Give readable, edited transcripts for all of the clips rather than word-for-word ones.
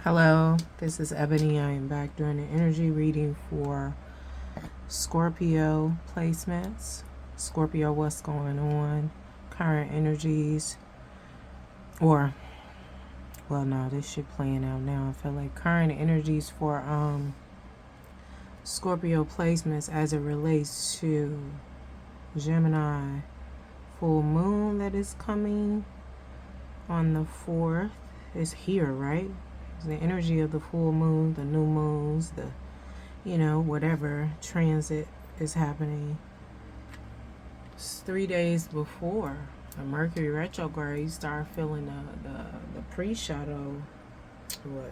Hello, this is Ebony. I am back doing an energy reading for Scorpio placements. Scorpio, what's going on? Current energies. Or, well, no, this shit playing out now. I feel like current energies for Scorpio placements as it relates to Gemini full moon that is coming on the 4th. Is here, right? The energy of the full moon, the new moons, the, whatever transit is happening. It's 3 days before the Mercury retrograde. You start feeling the pre-shadow,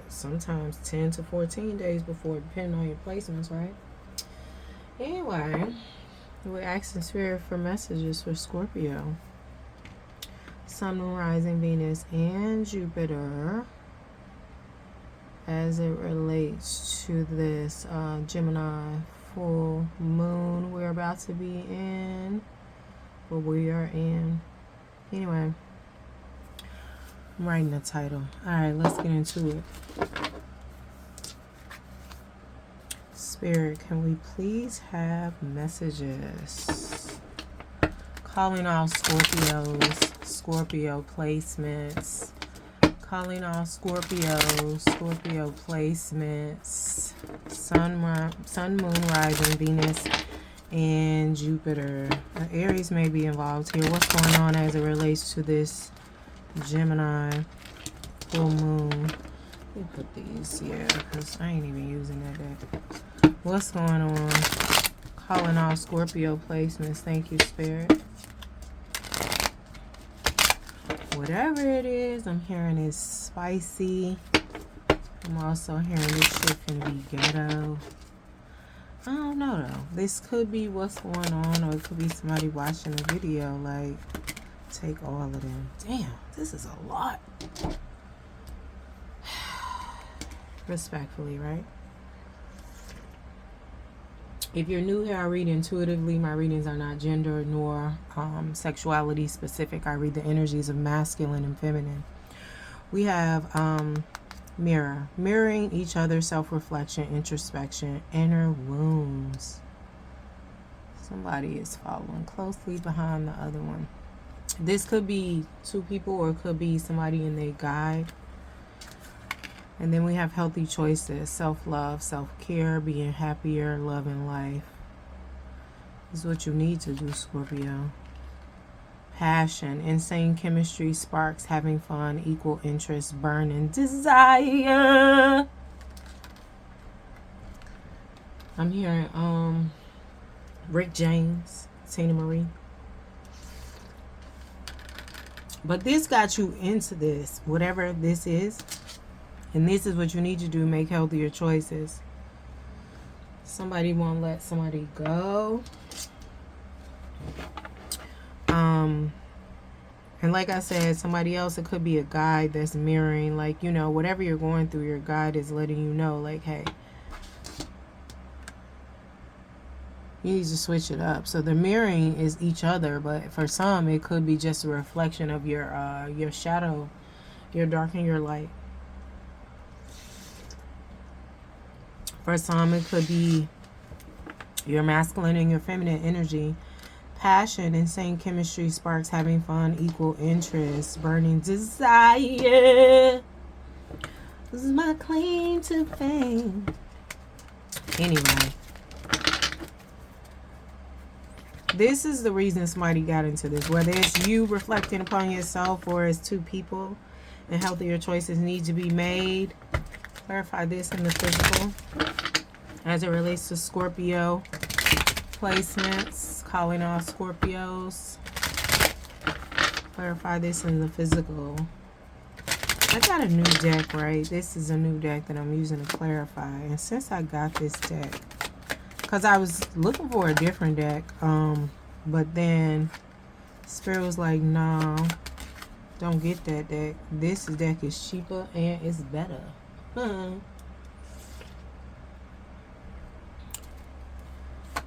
sometimes 10 to 14 days before, depending on your placements, right? Anyway, we're asking Spirit for messages for Scorpio. Sun, Moon, Rising, Venus, and Jupiter as it relates to this Gemini full moon we're about to be in, or we are in. Anyway, I'm writing the title. Alright, let's get into it. Spirit, can we please have messages? Calling all Scorpios, Scorpio placements. Calling all Scorpio placements. Sun, Moon, Rising, Venus, and Jupiter. Aries may be involved here. What's going on as it relates to this Gemini full moon? Let me put these here because I ain't even using that deck. What's going on? Calling all Scorpio placements. Thank you, Spirit. Whatever it is, I'm hearing is spicy. I'm also hearing this shit can be ghetto. I don't know though. This could be what's going on, or it could be somebody watching a video. Like, take all of them. Damn, this is a lot. Respectfully, right? If you're new here, I read intuitively. My readings are not gender nor sexuality specific. I read the energies of masculine and feminine. We have mirror. Mirroring each other, self-reflection, introspection, inner wounds. Somebody is following closely behind the other one. This could be two people, or it could be somebody in their guide. And then we have healthy choices, self-love, self-care, being happier, loving life. This is what you need to do, Scorpio. Passion, insane chemistry, sparks, having fun, equal interest, burning desire. I'm hearing Rick James, Tina Marie. But this got you into this, whatever this is. And this is what you need to do, make healthier choices. Somebody won't let somebody go. And like I said, somebody else, it could be a guide that's mirroring, like, whatever you're going through, your guide is letting you know, like, hey, you need to switch it up. So the mirroring is each other, but for some, it could be just a reflection of your shadow, your dark and your light. For some, it could be your masculine and your feminine energy. Passion, insane chemistry, sparks, having fun, equal interest, burning desire. This is my claim to fame. Anyway. This is the reason somebody got into this. Whether it's you reflecting upon yourself, or it's two people, and healthier choices need to be made. Clarify this in the physical as it relates to Scorpio placements. Calling all Scorpios. Clarify this in the physical. I got a new deck, right? This is a new deck that I'm using to clarify. And since I got this deck, because I was looking for a different deck, but then Spirit was like, no, don't get that deck. This deck is cheaper and it's better.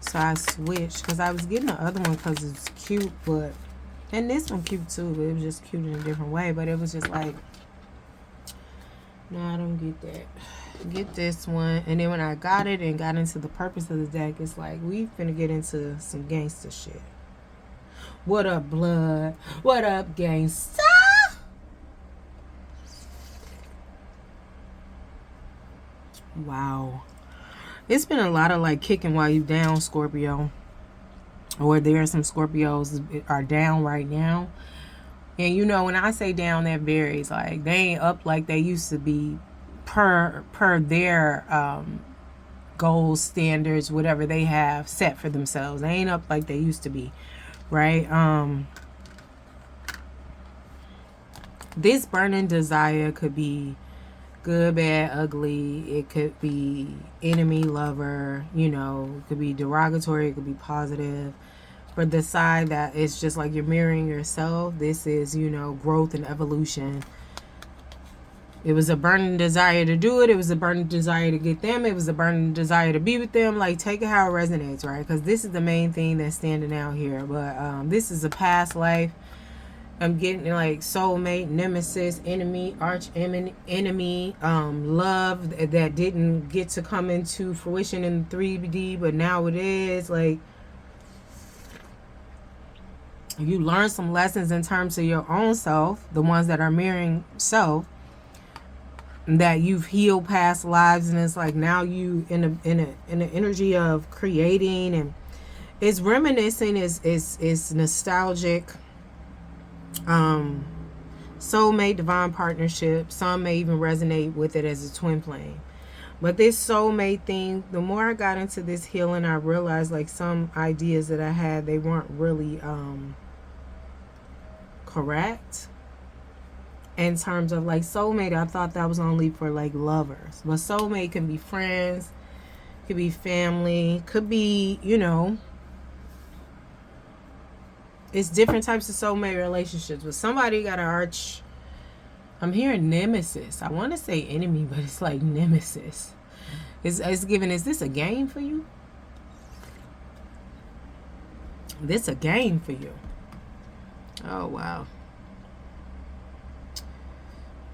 So I switched because I was getting the other one because it's cute, but, and this one cute too, but it was just cute in a different way. But it was just like, No, I don't get that. Get this one. And then when I got it and got into the purpose of the deck, it's like we finna get into some gangster shit. What up, blood? What up, gangsta? Wow. It's been a lot of like kicking while you down, Scorpio. Or there are some Scorpios are down right now. And you know, when I say down, that varies. Like they ain't up like they used to be per their goals, standards, whatever they have set for themselves. They ain't up like they used to be, right? This burning desire could be good, bad, ugly. It could be enemy, lover, you know, it could be derogatory, it could be positive. For the side that it's just like you're mirroring yourself, this is, you know, growth and evolution. It was a burning desire to do it. It was a burning desire to get them. It was a burning desire to be with them. Like, take it how it resonates, right? Because this is the main thing that's standing out here. But this is a past life. I'm getting like soulmate, nemesis, enemy, arch enemy, love that didn't get to come into fruition in 3D, but now it is. Like, you learn some lessons in terms of your own self, the ones that are mirroring self, that you've healed past lives, and it's like now you in an energy of creating, and it's reminiscing, is nostalgic. Soulmate, divine partnership. Some may even resonate with it as a twin flame. But this soulmate thing, the more I got into this healing, I realized like some ideas that I had, they weren't really correct. In terms of like soulmate, I thought that was only for like lovers. But soulmate can be friends, could be family, could be, you know, it's different types of soulmate relationships. But somebody got an arch. I'm hearing nemesis. I want to say enemy, but it's like nemesis. It's given. Is this a game for you? This a game for you. Oh wow.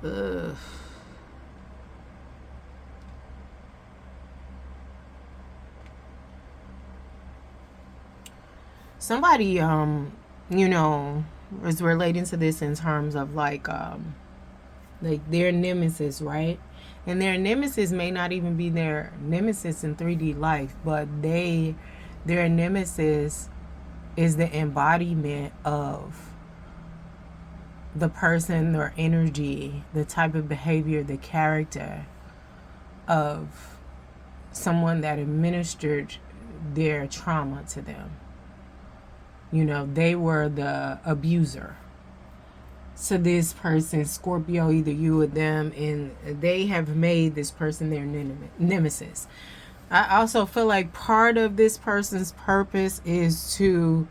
Ugh. Somebody you know, is relating to this in terms of like their nemesis, right? And their nemesis may not even be their nemesis in 3D life, but their nemesis is the embodiment of the person, their energy, the type of behavior, the character of someone that administered their trauma to them. You know, they were the abuser. So this person, Scorpio, either you or them, and they have made this person their nemesis. I also feel like part of this person's purpose is to,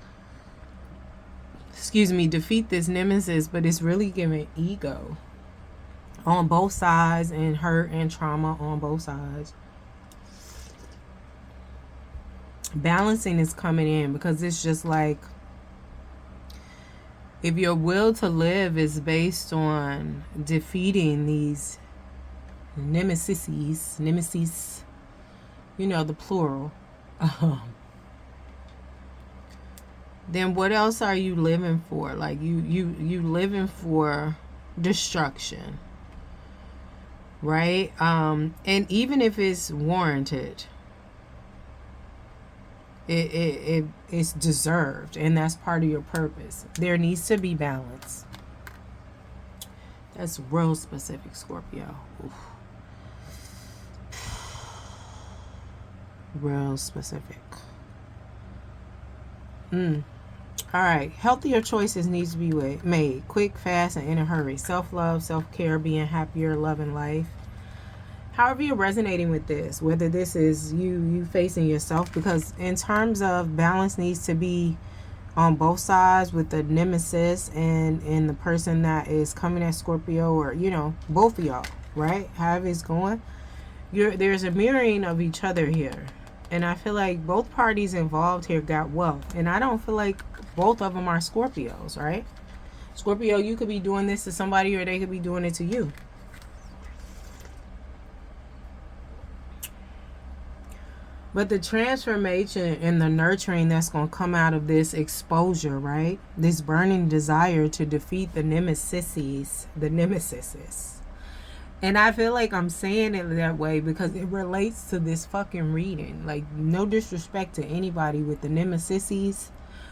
defeat this nemesis, but it's really giving ego on both sides and hurt and trauma on both sides. Balancing is coming in because it's just like, if your will to live is based on defeating these nemesis, you know, the plural, then what else are you living for? Like you living for destruction, right? And even if it's warranted, it's deserved, and that's part of your purpose. There needs to be balance. That's real specific, Scorpio. Oof. Real specific. All right. Healthier choices needs to be made. Quick, fast, and in a hurry. Self-love, self-care, being happier, loving life. However you're resonating with this, whether this is you facing yourself, because in terms of balance needs to be on both sides with the nemesis and the person that is coming at Scorpio, or, you know, both of y'all, right? However it's going, there's a mirroring of each other here. And I feel like both parties involved here got wealth. And I don't feel like both of them are Scorpios, right? Scorpio, you could be doing this to somebody, or they could be doing it to you. But the transformation and the nurturing that's going to come out of this exposure, right? This burning desire to defeat the nemesis. And I feel like I'm saying it that way because it relates to this fucking reading. Like, no disrespect to anybody with the nemesis,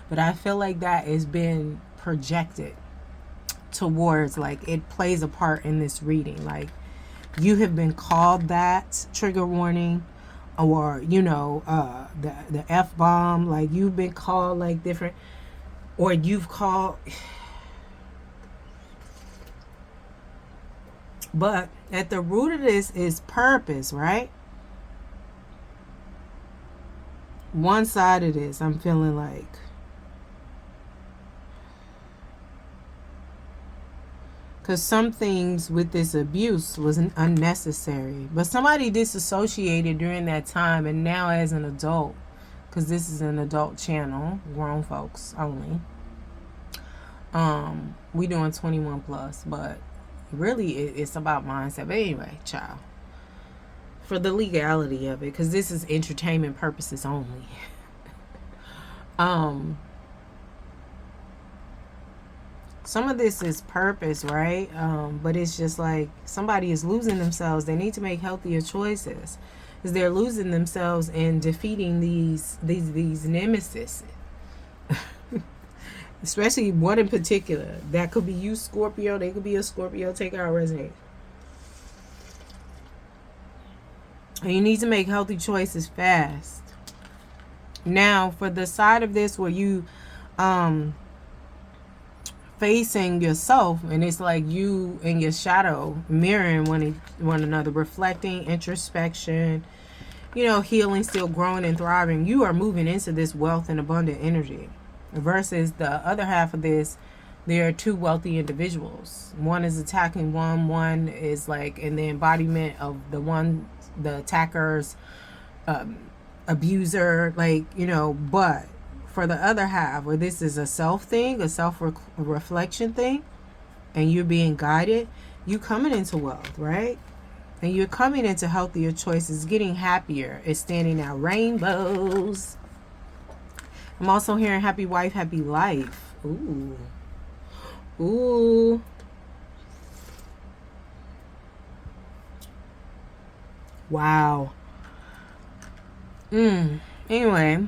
but I feel like that has been projected towards, like, it plays a part in this reading. Like, you have been called that, trigger warning, or, you know, the F-bomb. Like, you've been called, like, different, or you've called... But at the root of this is purpose, right? One side of this, I'm feeling like, because some things with this abuse was unnecessary. But somebody disassociated during that time, and now as an adult, because this is an adult channel, grown folks only. We doing 21 plus, but really it's about mindset. But anyway, child, for the legality of it, because this is entertainment purposes only. Some of this is purpose, right? But it's just like somebody is losing themselves. They need to make healthier choices, because they're losing themselves in defeating these nemesis. Especially one in particular. That could be you, Scorpio. They could be a Scorpio. Take our resonate. And you need to make healthy choices fast. Now, for the side of this where you facing yourself, and it's like you and your shadow mirroring one another, reflecting, introspection, you know, healing, still growing and thriving. You are moving into this wealth and abundant energy. Versus the other half of this, there are two wealthy individuals. One is attacking one is like in the embodiment of the attacker's abuser, like, you know. But for the other half, where this is a self thing, a self-reflection thing, and you're being guided, you coming into wealth, right? And you're coming into healthier choices, getting happier. It's standing out rainbows. I'm also hearing happy wife, happy life. Ooh. Ooh. Wow. Anyway.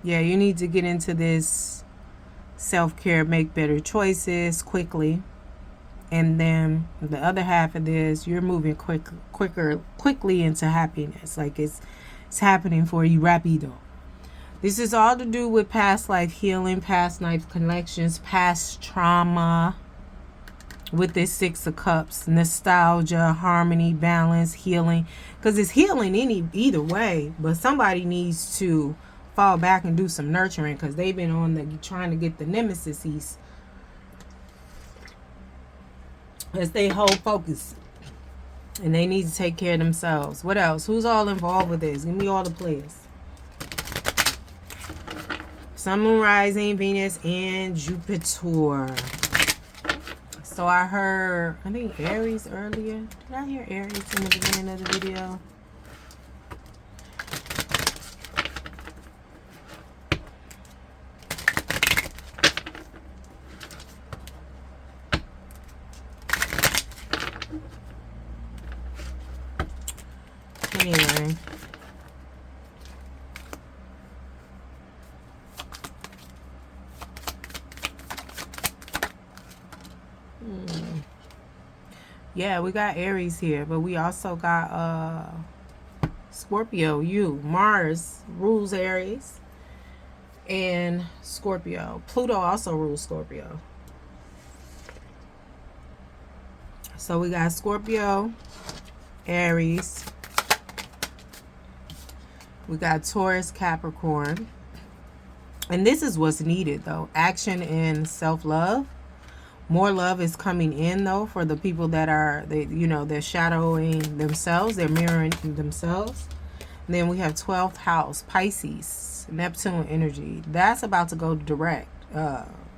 Yeah, you need to get into this self-care, make better choices quickly. And then the other half of this, you're moving quickly into happiness. Like it's happening for you rapido. This is all to do with past life healing, past life connections, past trauma. With this Six of Cups, nostalgia, harmony, balance, healing. Because it's healing either way. But somebody needs to fall back and do some nurturing, because they've been on trying to get the nemesis. As they hold focus, and they need to take care of themselves. What else? Who's all involved with this? Give me all the players. Sun, Moon, Rising, Venus, and Jupiter. So I heard, I think Aries earlier. Did I hear Aries in the beginning of the video? Anyway. Yeah, we got Aries here, but we also got Scorpio. Mars rules Aries and Scorpio. Pluto also rules Scorpio. So we got Scorpio, Aries. We got Taurus, Capricorn. And this is what's needed, though. Action and self-love. More love is coming in, though, for the people that are, they're shadowing themselves. They're mirroring themselves. And then we have 12th house, Pisces, Neptune energy. That's about to go direct.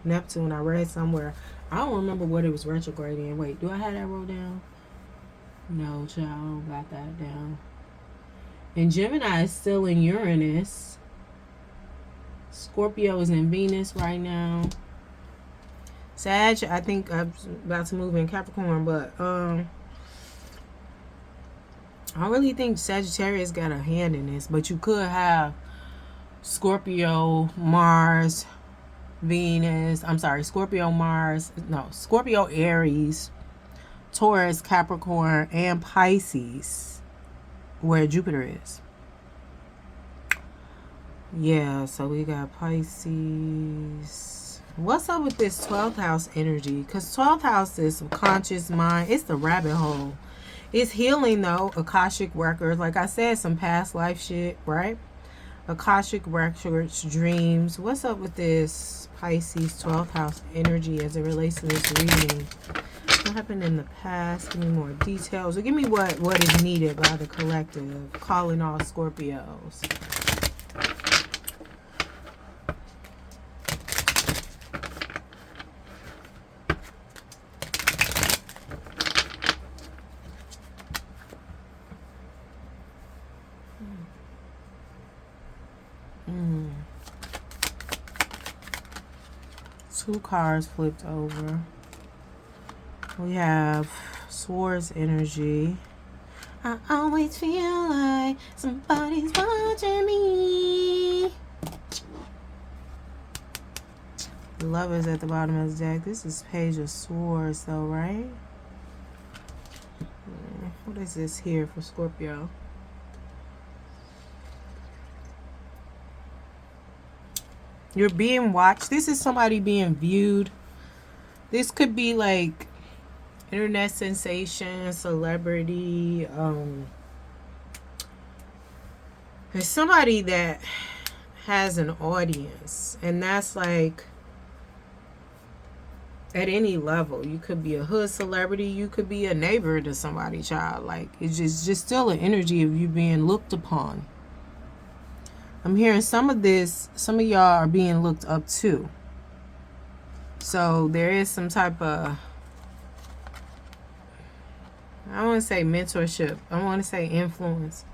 Neptune, I read somewhere, I don't remember what it was retrograding. Wait, do I have that wrote down? No, child, I don't got that down. And Gemini is still in Uranus. Scorpio is in Venus right now. Sag, I think I'm about to move in Capricorn, but I really think Sagittarius got a hand in this. But you could have Scorpio, Mars, Venus. I'm sorry, Scorpio, Mars. No, Scorpio, Aries, Taurus, Capricorn, and Pisces, where Jupiter is. Yeah, so we got Pisces. What's up with this 12th house energy? Because 12th house is subconscious mind. It's the rabbit hole. It's healing, though. Akashic records. Like I said, some past life shit, right? Akashic records, dreams. What's up with this Pisces 12th house energy as it relates to this reading? What happened in the past? Give me more details. Or give me what is needed by the collective. Calling all Scorpios. Two cards flipped over. We have Swords energy. I always feel like somebody's watching me. Lovers at the bottom of the deck. This is Page of Swords though, right? What is this here for Scorpio? You're being watched. This is somebody being viewed. This could be like internet sensation, celebrity. There's somebody that has an audience. And that's like at any level. You could be a hood celebrity. You could be a neighbor to somebody, child. Like it's just still an energy of you being looked upon. I'm hearing some of y'all are being looked up to. So there is some type of, I don't want to say mentorship. I want to say influence.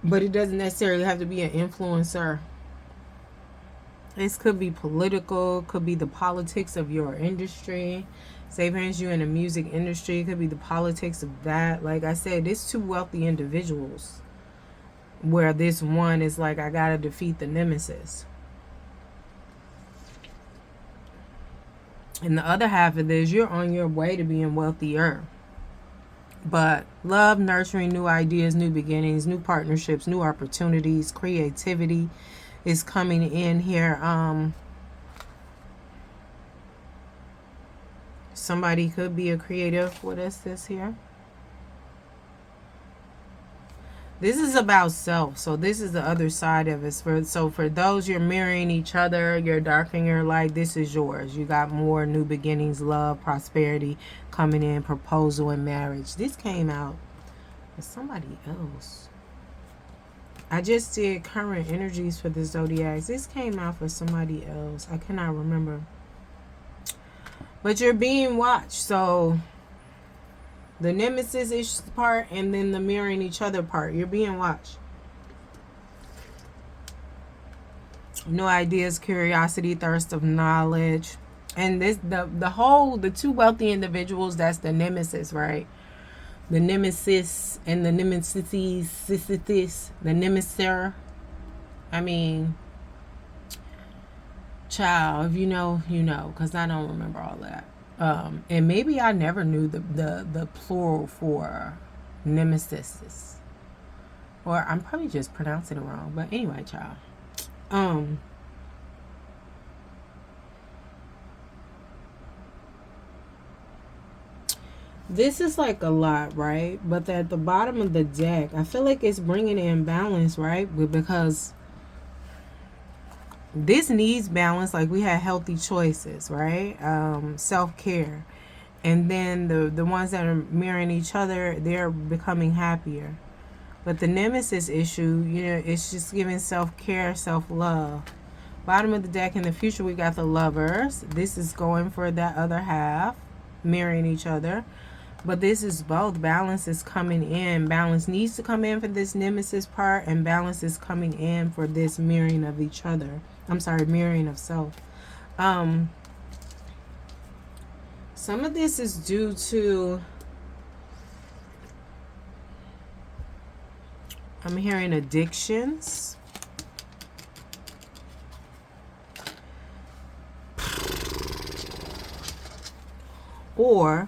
But it doesn't necessarily have to be an influencer. This could be political, could be the politics of your industry. Say for instance you're in the music industry, it could be the politics of that. Like I said, it's two wealthy individuals. Where this one is like, I gotta defeat the Nemesis. And the other half of this, you're on your way to being wealthier. But love, nurturing, new ideas, new beginnings, new partnerships, new opportunities, creativity is coming in here. Somebody could be a creative. What is this here? This is about self. So this is the other side of it. So for those you're mirroring each other, you're darkening your light, this is yours. You got more new beginnings, love, prosperity coming in, proposal and marriage. This came out for somebody else. I just did current energies for the zodiacs. This came out for somebody else. I cannot remember. But you're being watched. So the Nemesis part and then the mirroring each other part. You're being watched. New ideas, curiosity, thirst of knowledge. And this the two wealthy individuals, that's the Nemesis, right? The Nemesis and the Nemesis, the Nemesis. I mean, child, if you know, you know, because I don't remember all that. And maybe I never knew the plural for Nemesis. Or I'm probably just pronouncing it wrong. But anyway, child. This is like a lot, right? But at the bottom of the deck, I feel like it's bringing in balance, right? Because this needs balance. Like we had healthy choices, right? Self-care. And then the ones that are mirroring each other, they're becoming happier. But the Nemesis issue, you know, it's just giving self-care, self-love. Bottom of the deck in the future, we got the Lovers. This is going for that other half, marrying each other. But this is both. Balance is coming in. Balance needs to come in for this Nemesis part, and balance is coming in for this mirroring of each other. I'm sorry, mirroring of self. Some of this is due to, I'm hearing addictions. Or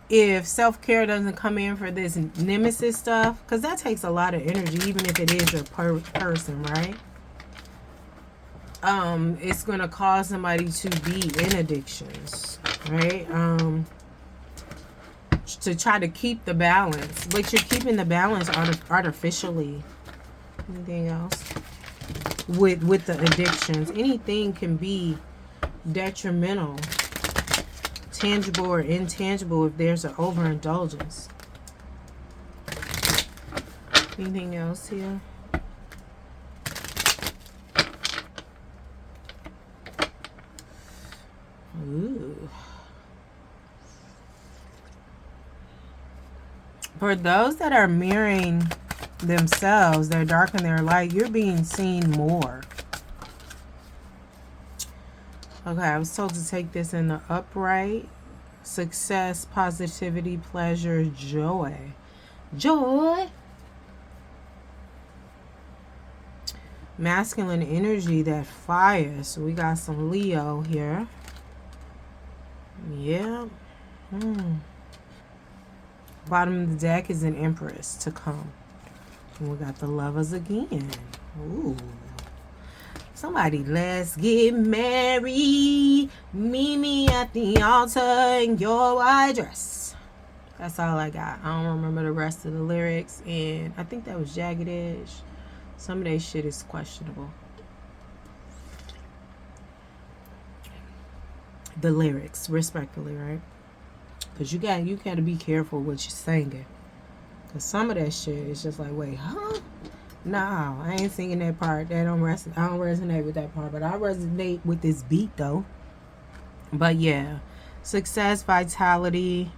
if self-care doesn't come in for this Nemesis stuff, because that takes a lot of energy, even if it is your person, right? It's going to cause somebody to be in addictions, right? To try to keep the balance, but you're keeping the balance artificially. Anything else? With the addictions, anything can be detrimental, tangible or intangible, if there's an overindulgence. Anything else here? Ooh. For those that are mirroring themselves, they're dark and they're light, you're being seen more. Okay, I was told to take this in the upright. Success, positivity, pleasure, joy. Joy. Masculine energy, that fire. So we got some Leo here. Yeah. Bottom of the deck is an Empress to come. And we got the Lovers again. Ooh. Somebody, let's get married. Meet me at the altar in your white dress. That's all I got. I don't remember the rest of the lyrics. And I think that was Jagged Edge. Some of that shit is questionable. The lyrics, respectfully, right? Because you got to be careful what you're singing. Because some of that shit is just like, wait, huh? No, I ain't singing that part. I don't resonate with that part. But I resonate with this beat, though. But yeah. Success, vitality,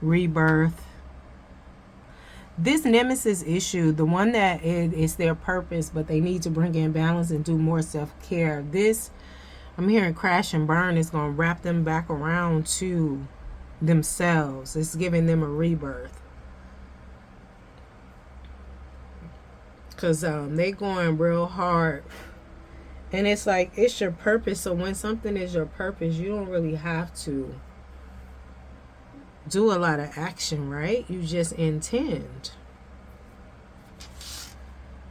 rebirth. This Nemesis issue, the one that is their purpose, but they need to bring in balance and do more self-care. This, I'm hearing crash and burn, is going to wrap them back around to themselves. It's giving them a rebirth. Because they going real hard. And it's like, it's your purpose. So when something is your purpose, you don't really have to do a lot of action, right? You just intend.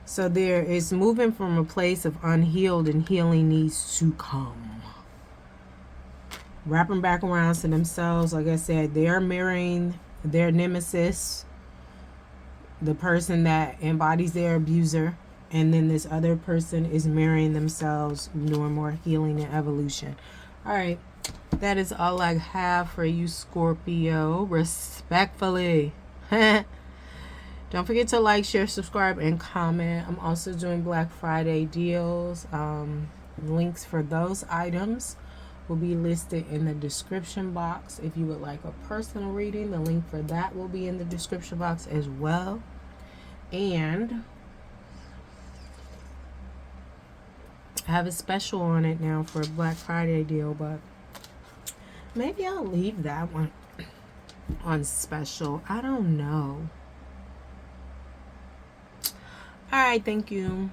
So there is moving from a place of unhealed, and healing needs to come. Wrapping back around to themselves. Like I said, they are mirroring their Nemesis, the person that embodies their abuser, and then this other person is mirroring themselves, doing more healing and evolution. All right, that is all I have for you, Scorpio. Respectfully. Don't forget to like, share, subscribe, and comment. I'm also doing Black Friday deals. Links for those items will be listed in the description box. If you would like a personal reading, the link for that will be in the description box as well. And I have a special on it now for a Black Friday deal, but maybe I'll leave that one on special. I don't know. All right, thank you.